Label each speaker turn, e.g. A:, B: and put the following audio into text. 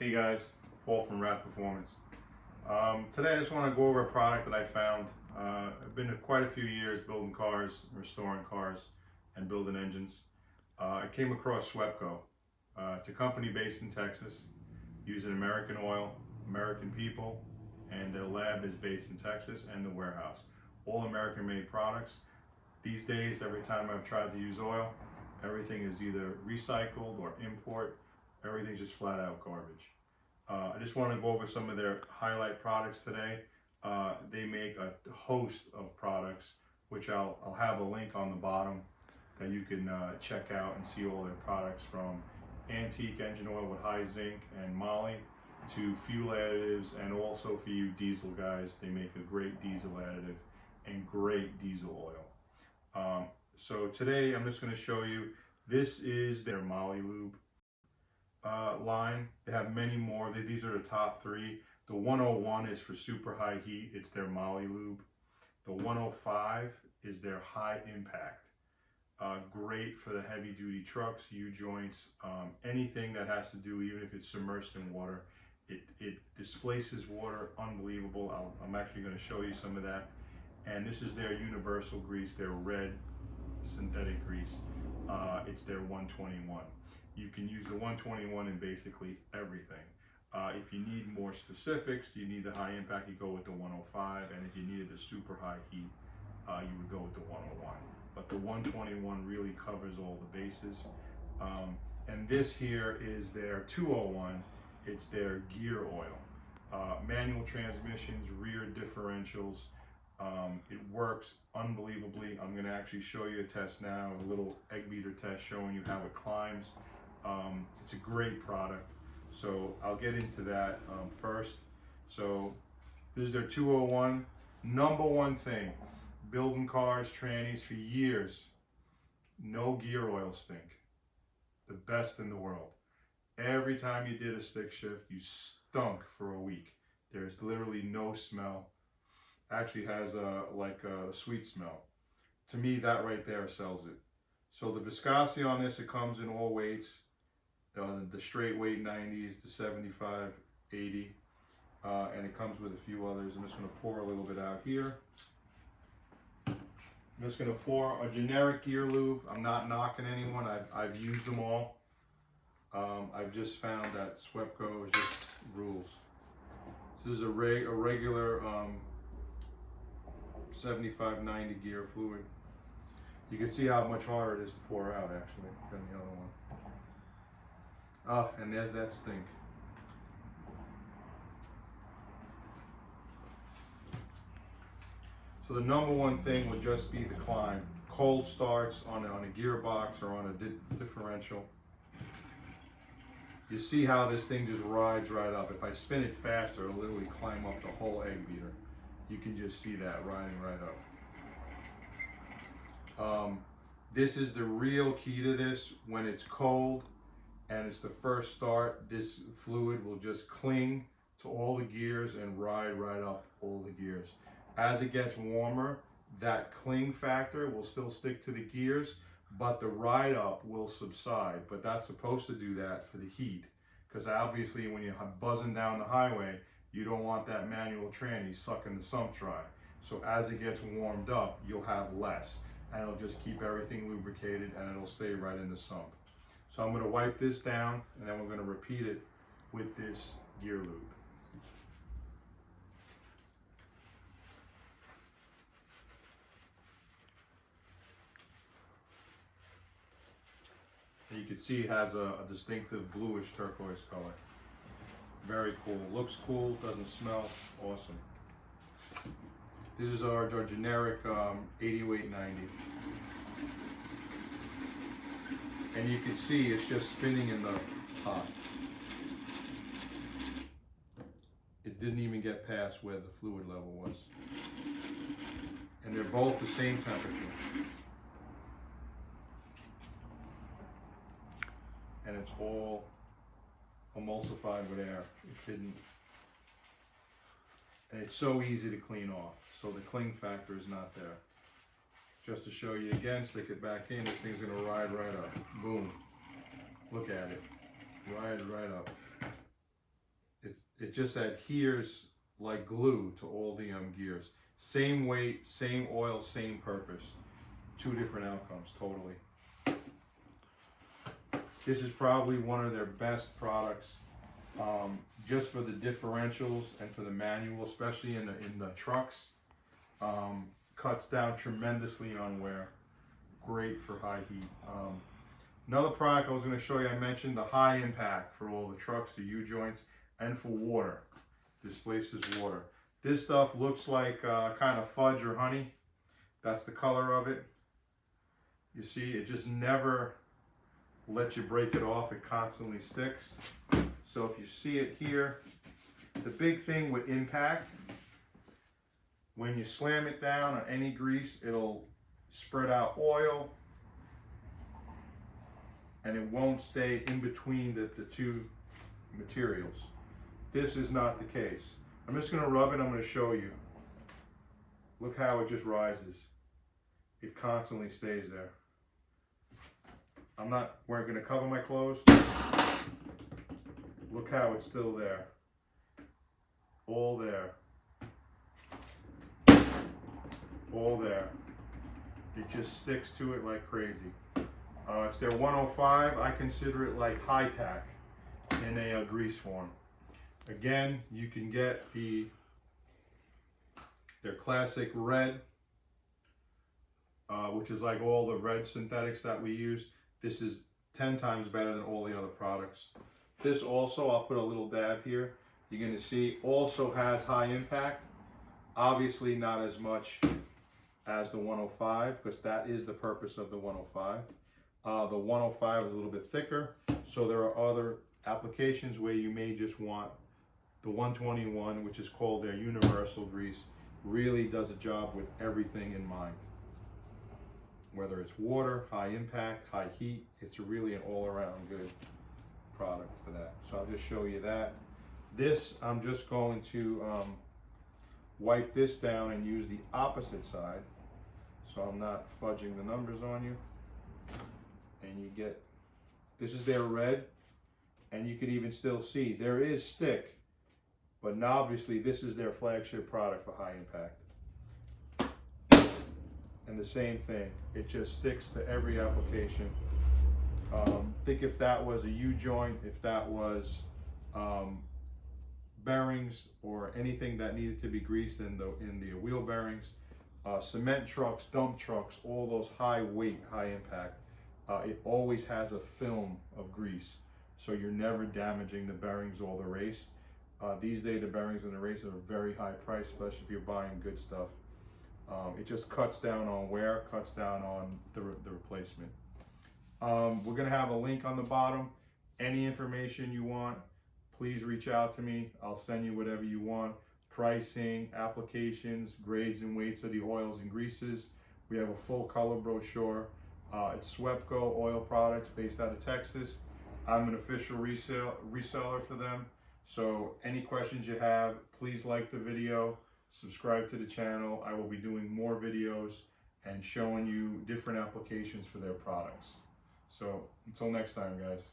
A: Hey guys, Paul from Radperformance. Today I just want to go over a product that I found. I've been quite a few years building cars, restoring cars, and building engines. I came across Swepco. It's a company based in Texas, using American oil, American people, and their lab is based in Texas and the warehouse. All American made products. These days, every time I've tried to use oil, everything is either recycled or import. Everything's just flat out garbage. I just want to go over some of their highlight products today. They make a host of products, which I'll have a link on the bottom that you can check out and see all their products, from antique engine oil with high zinc and moly to fuel additives, and also for you diesel guys, they make a great diesel additive and great diesel oil. So today I'm just going to show you, this is their moly lube line. They have many more. These are the top three. The 101 is for super high heat. It's their moly lube. The 105 is their high impact. Great for the heavy duty trucks, U-joints, anything that has to do, even if it's submerged in water. It displaces water, unbelievable. I'm actually going to show you some of that. And this is their universal grease, their red synthetic grease. It's their 121. You can use the 121 in basically everything. If you need more specifics, you need the high impact, you go with the 105, and if you needed the super high heat, you would go with the 101. But the 121 really covers all the bases. And this here is their 201. It's their gear oil. Manual transmissions, rear differentials. It works unbelievably. I'm going to actually show you a test now, a little egg beater test showing you how it climbs. It's a great product, so I'll get into that first. So this is their 201. Number one thing, building cars, trannies for years, no gear oil stink. The best in the world. Every time you did a stick shift, you stunk for a week. There's literally no smell. Actually has like a sweet smell. To me, that right there sells it. So the viscosity on this, it comes in all weights. The straight weight 90s, the 75, 80, and it comes with a few others. I'm just going to pour a little bit out here. I'm just going to pour a generic gear lube. I'm not knocking anyone. I've used them all. I've just found that Swepco is just rules. So this is a regular 75, 90 gear fluid. You can see how much harder it is to pour out actually than the other one. Oh, and there's that stink. So the number one thing would just be the climb. Cold starts on a gearbox or on a differential. You see how this thing just rides right up. If I spin it faster, it'll literally climb up the whole egg beater. You can just see that riding right up. This is the real key to this. When it's cold and it's the first start, this fluid will just cling to all the gears and ride right up all the gears. As it gets warmer, that cling factor will still stick to the gears, but the ride up will subside. But that's supposed to do that for the heat, because obviously when you're buzzing down the highway, you don't want that manual tranny sucking the sump dry. So as it gets warmed up, you'll have less, and it'll just keep everything lubricated and it'll stay right in the sump. So I'm going to wipe this down, and then we're going to repeat it with this gear lube. And you can see it has a distinctive bluish turquoise color. Very cool. Looks cool, doesn't smell. Awesome. This is our generic 8890. And you can see it's just spinning in the pot. It didn't even get past where the fluid level was. And they're both the same temperature. And it's all emulsified with air. It didn't. And it's so easy to clean off. So the cling factor is not there. Just to show you again, stick it back in, this thing's gonna ride right up. Boom. Look at it. Ride right up. it just adheres like glue to all the gears. Same weight, same oil, same purpose. Two different outcomes, totally. This is probably one of their best products, just for the differentials and for the manual, especially in the trucks. Cuts down tremendously on wear. Great for high heat. Another product I was going to show you, I mentioned the high impact for all the trucks, the U-joints, and for water. Displaces water. This stuff looks like kind of fudge or honey. That's the color of it. You see, it just never lets you break it off. It constantly sticks. So if you see it here, the big thing with impact, when you slam it down on any grease, it'll spread out oil and it won't stay in between the two materials. This is not the case. I'm just going to rub it. I'm going to show you. Look how it just rises. It constantly stays there. We're going to cover my clothes. Look how it's still there. All there. All there. It just sticks to it like crazy. It's their 105. I consider it like high tack in a grease form. Again, you can get their classic red, which is like all the red synthetics that we use. This is 10 times better than all the other products. This also, I'll put a little dab here. You're going to see also has high impact. Obviously not as much as the 105, because that is the purpose of the 105. The 105 is a little bit thicker, so there are other applications where you may just want the 121, which is called their universal grease. Really does a job with everything in mind. Whether it's water, high impact, high heat, it's really an all-around good product for that. So I'll just show you that. This, I'm just going to wipe this down and use the opposite side, so I'm not fudging the numbers on you. And you get, this is their red, and you can even still see there is stick, but now obviously this is their flagship product for high impact. And the same thing, it just sticks to every application. Think if that was a U-joint, if that was bearings or anything that needed to be greased in the wheel bearings, cement trucks, dump trucks, all those high weight, high impact, it always has a film of grease, so you're never damaging the bearings or the race. These days the bearings and the race are very high price, especially if you're buying good stuff. It just cuts down on wear, cuts down on the replacement. We're going to have a link on the bottom. Any information you want, please reach out to me. I'll send you whatever you want. Pricing, applications, grades and weights of the oils and greases. We have a full color brochure. It's Swepco Oil Products based out of Texas. I'm an official reseller for them. So any questions you have, please like the video, subscribe to the channel. I will be doing more videos and showing you different applications for their products. So until next time, guys.